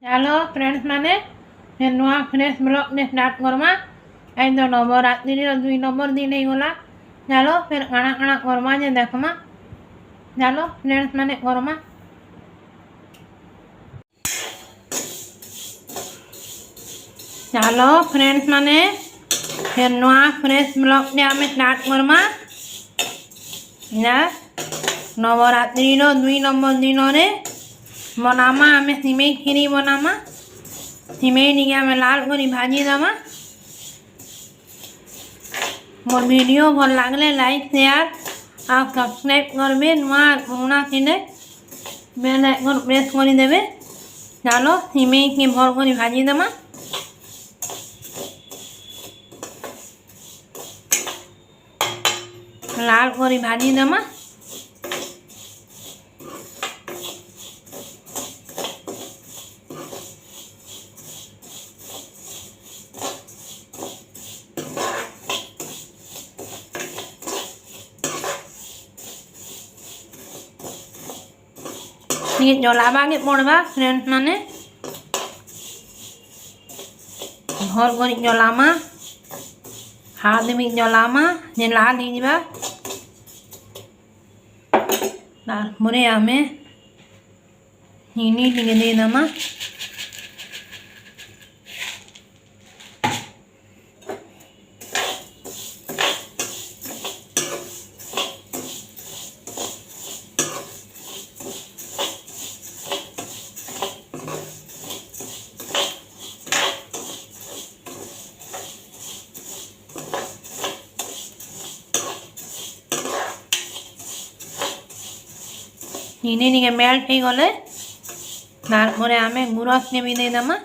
चलो फ्रेंड्स माने नुआ फ्रेश ब्लॉग ने स्टार्ट करमा आज तो नवरात्रि 2 नंबर दिन ही गला। चलो फिर कणा कणा करमा जे देखमा। चलो फ्रेंड्स माने करमा। चलो फ्रेंड्स माने फिर नुआ फ्रेश ब्लॉग ने आमे स्टार्ट करमा। ना नवरात्रि 2 नंबर दिन रे बनामा आमे सिमेई खीरी बनामा। सिमेई निगे आमे लाल करी भाजी दमा। मोर वीडियो भल लागले लाइक शेयर और सब्सक्राइब करबे। नुआ पुराना थिने बेल आइकन प्रेस करी देबे। चलो सिमेई के भल करी भाजी दमा। लाल करी भाजी दमा। ये जलाबा के पड़वा फ्रेंड्स माने भल करी जलामा। हाथ भी जलामा जे लाल हिजबा तारपरे आमे चीनी टिके दे दमा। चीनी निके मेल्ट हो गले तारपरे आमे गुरस ने भी दे दमा।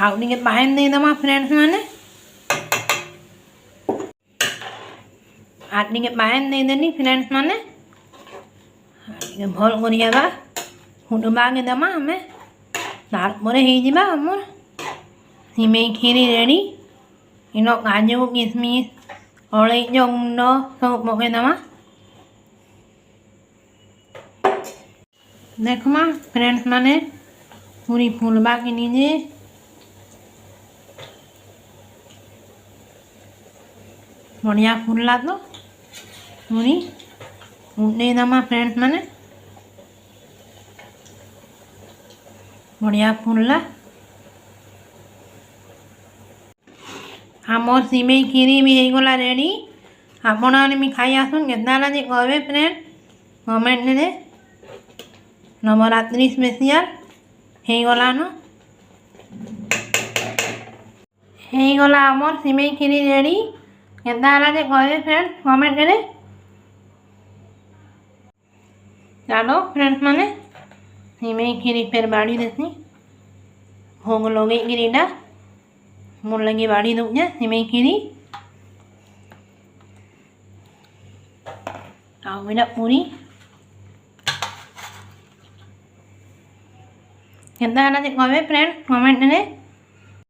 आउ निके बाहन दे दमा फ्रेंड्स माने आट निके बाहन दे देनी फ्रेंड्स माने भल करियाबा हुडबा के दमा हमें तारपरे ही जिबा हमर सिमेई खीरी रेडी। इनो काजू किशमिश अलैच गुंड सब पके दमा। देखमा फ्रेंड्स माने पूरी फुलबा के नीचे बढ़िया फुलला तो पूरी उठे दमा फ्रेंड्स माने बढ़िया फुलला। आमर सिमेई खीरी भी हो गला रेडी। आपण भी खाई आसन केतना लागे कहबे फ्रेंड कमेंट रे। नवरात्रि स्पेशल हो गला न हो गला आमर सिमेई खीरी रेडी। केतना लागे कहबे फ्रेंड कमेंट रे। चलो फ्रेंड्स माने सिमेई खीरी फिर बाड़ी देसी भोग लगे गिरीडा मोर लगी बाड़ी दूजा सिमेई खीरी आउ पूरी केतना कहबे फ्रेंड कमेंट रे।